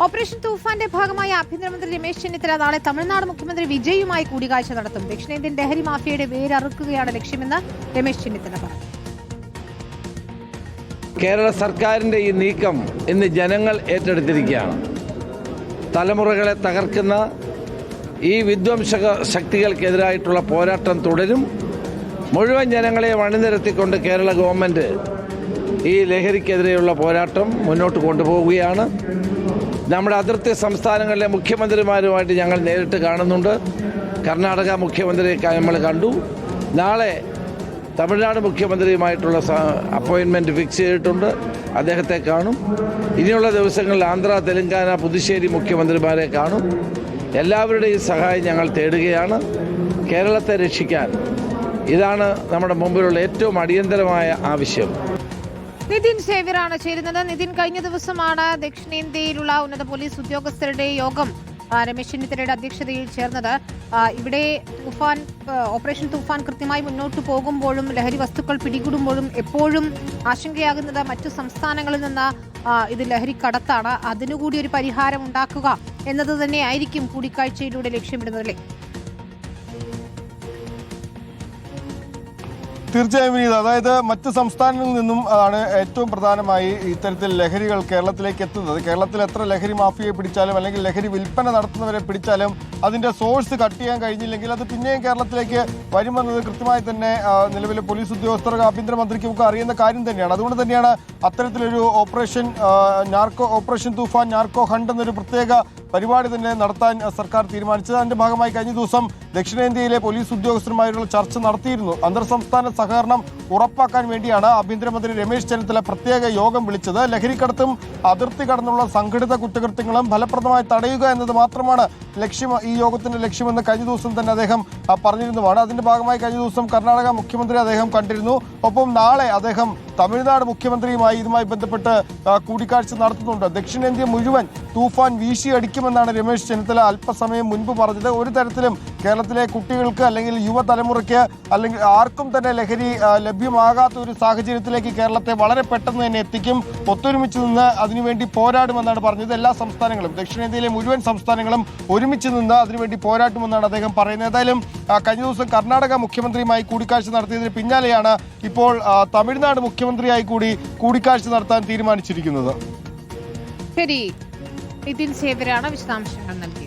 Operation തൂഫാന്റെ ഭാഗമായി ആഭ്യന്തരമന്ത്രി രമേശ് ചെന്നിത്തല നാളെ തമിഴ്നാട് മുഖ്യമന്ത്രി വിജയുമായി കൂടിക്കാഴ്ച നടത്തും. ദക്ഷിണേന്ത്യൻ ലഹരി മാഫിയയുടെ വേരറുക്കുകയാണ് ലക്ഷ്യമെന്ന് രമേശ് ചെന്നിത്തല പറഞ്ഞു. കേരള സർക്കാരിൻ്റെ ഈ നീക്കം ഇന്ന് ജനങ്ങൾ ഏറ്റെടുത്തിരിക്കുകയാണ്. തലമുറകളെ തകർക്കുന്ന ഈ വിധ്വംസക ശക്തികൾക്കെതിരായിട്ടുള്ള പോരാട്ടം തുടരും. മുഴുവൻ ജനങ്ങളെയും അണിനിരത്തിക്കൊണ്ട് കേരള ഗവൺമെൻറ് ഈ ലഹരിക്കെതിരെയുള്ള പോരാട്ടം മുന്നോട്ട് കൊണ്ടുപോവുകയാണ്. നമ്മുടെ അതിർത്തി സംസ്ഥാനങ്ങളിലെ മുഖ്യമന്ത്രിമാരുമായിട്ട് ഞങ്ങൾ നേരിട്ട് കാണുന്നുണ്ട്. കർണാടക മുഖ്യമന്ത്രിയെ നമ്മൾ കണ്ടു. നാളെ തമിഴ്നാട് മുഖ്യമന്ത്രിയുമായിട്ടുള്ള അപ്പോയിൻമെൻറ്റ് ഫിക്സ് ചെയ്തിട്ടുണ്ട്. അദ്ദേഹത്തെ കാണും. ഇനിയുള്ള ദിവസങ്ങളിൽ ആന്ധ്ര, തെലങ്കാന, പുതുശ്ശേരി മുഖ്യമന്ത്രിമാരെ കാണും. എല്ലാവരുടെയും സഹായം ഞങ്ങൾ തേടുകയാണ്. കേരളത്തെ രക്ഷിക്കാൻ ഇതാണ് നമ്മുടെ മുമ്പിലുള്ള ഏറ്റവും അടിയന്തരമായ ആവശ്യം. നിതിൻ സേവ്യറാണ് ചേരുന്നത്. നിതിൻ, കഴിഞ്ഞ ദിവസമാണ് ദക്ഷിണേന്ത്യയിലുള്ള ഉന്നത പോലീസ് ഉദ്യോഗസ്ഥരുടെ യോഗം രമേശ് ചെന്നിത്തലയുടെ അധ്യക്ഷതയിൽ ചേർന്നത്. ഇവിടെ ഓപ്പറേഷൻ തൂഫാൻ കൃത്യമായി മുന്നോട്ട് പോകുമ്പോഴും ലഹരി വസ്തുക്കൾ പിടികൂടുമ്പോഴും എപ്പോഴും ആശങ്കയാകുന്നത് മറ്റു സംസ്ഥാനങ്ങളിൽ നിന്ന് ഇത് ലഹരി കടത്താണ്. അതിനുകൂടി ഒരു പരിഹാരം ഉണ്ടാക്കുക എന്നത് തന്നെയായിരിക്കും കൂടിക്കാഴ്ചയിലൂടെ ലക്ഷ്യമിടുന്നതല്ലേ? തീർച്ചയായും വിനീത, അതായത് മറ്റ് സംസ്ഥാനങ്ങളിൽ നിന്നും ആണ് ഏറ്റവും പ്രധാനമായി ഇത്തരത്തിൽ ലഹരികൾ കേരളത്തിലേക്ക് എത്തുന്നത്. കേരളത്തിൽ എത്ര ലഹരി മാഫിയയെ പിടിച്ചാലും അല്ലെങ്കിൽ ലഹരി വിൽപ്പന നടത്തുന്നവരെ പിടിച്ചാലും അതിന്റെ സോഴ്സ് കട്ട് ചെയ്യാൻ കഴിഞ്ഞില്ലെങ്കിൽ അത് പിന്നെയും കേരളത്തിലേക്ക് വരുമെന്നത് കൃത്യമായി തന്നെ നിലവിലെ പോലീസ് ഉദ്യോഗസ്ഥർക്ക് ആഭ്യന്തരമന്ത്രിക്കും ഒക്കെ അറിയുന്ന കാര്യം തന്നെയാണ്. അതുകൊണ്ട് തന്നെയാണ് അത്തരത്തിലൊരു ഓപ്പറേഷൻ തൂഫാൻ നാർക്കോ ഹണ്ട് എന്നൊരു പ്രത്യേക പരിപാടി തന്നെ നടത്താൻ സർക്കാർ തീരുമാനിച്ചത്. അതിന്റെ ഭാഗമായി കഴിഞ്ഞ ദിവസം ദക്ഷിണേന്ത്യയിലെ പോലീസ് ഉദ്യോഗസ്ഥരുമായുള്ള ചർച്ച നടത്തിയിരുന്നു. അന്തർ സംസ്ഥാന സഹകരണം ഉറപ്പാക്കാൻ വേണ്ടിയാണ് ആഭ്യന്തരമന്ത്രി രമേശ് ചെന്നിത്തല പ്രത്യേക യോഗം വിളിച്ചത്. ലഹരിക്കടത്തും അതിർത്തി കടന്നുള്ള സംഘടിത കുറ്റകൃത്യങ്ങളും ഫലപ്രദമായി തടയുക എന്നത് മാത്രമാണ് ഈ യോഗത്തിന്റെ ലക്ഷ്യമെന്ന് കഴിഞ്ഞ ദിവസം തന്നെ അദ്ദേഹം പറഞ്ഞിരുന്നതാണ്. അതിന്റെ ഭാഗമായി കഴിഞ്ഞ ദിവസം കർണാടക മുഖ്യമന്ത്രി അദ്ദേഹം കണ്ടിരുന്നു. ഒപ്പം നാളെ അദ്ദേഹം തമിഴ്നാട് മുഖ്യമന്ത്രിയുമായി ഇതുമായി ബന്ധപ്പെട്ട് കൂടിക്കാഴ്ച നടത്തുന്നുണ്ട്. ദക്ഷിണേന്ത്യ മുഴുവൻ തൂഫാൻ വീശിയടിക്കുമെന്നാണ് രമേശ് ചെന്നിത്തല അല്പസമയം മുൻപ് പറഞ്ഞത്. ഒരു തരത്തിലും കേരളത്തിലെ കുട്ടികൾക്ക് അല്ലെങ്കിൽ യുവതലമുറയ്ക്ക് അല്ലെങ്കിൽ ആർക്കും തന്നെ ലഹരി ലഭ്യമാകാത്ത ഒരു സാഹചര്യത്തിലേക്ക് കേരളത്തെ വളരെ പെട്ടെന്ന് തന്നെ എത്തിക്കും. ഒത്തൊരുമിച്ച് നിന്ന് അതിനുവേണ്ടി പോരാടുമെന്നാണ് പറഞ്ഞത്. എല്ലാ സംസ്ഥാനങ്ങളും, ദക്ഷിണേന്ത്യയിലെ മുഴുവൻ സംസ്ഥാനങ്ങളും ഒരുമിച്ച് നിന്ന് അതിനുവേണ്ടി പോരാട്ടുമെന്നാണ് അദ്ദേഹം പറയുന്നത്. ഏതായാലും കഴിഞ്ഞ ദിവസം കർണാടക മുഖ്യമന്ത്രിയുമായി കൂടിക്കാഴ്ച നടത്തിയതിന് പിന്നാലെയാണ് ഇപ്പോൾ തമിഴ്നാട് മുഖ്യമന്ത്രിയായി കൂടി കൂടിക്കാഴ്ച നടത്താൻ തീരുമാനിച്ചിരിക്കുന്നത്. ശരി, നിതിൻ സേവ്യറാണ് വിശദാംശങ്ങൾ നൽകി.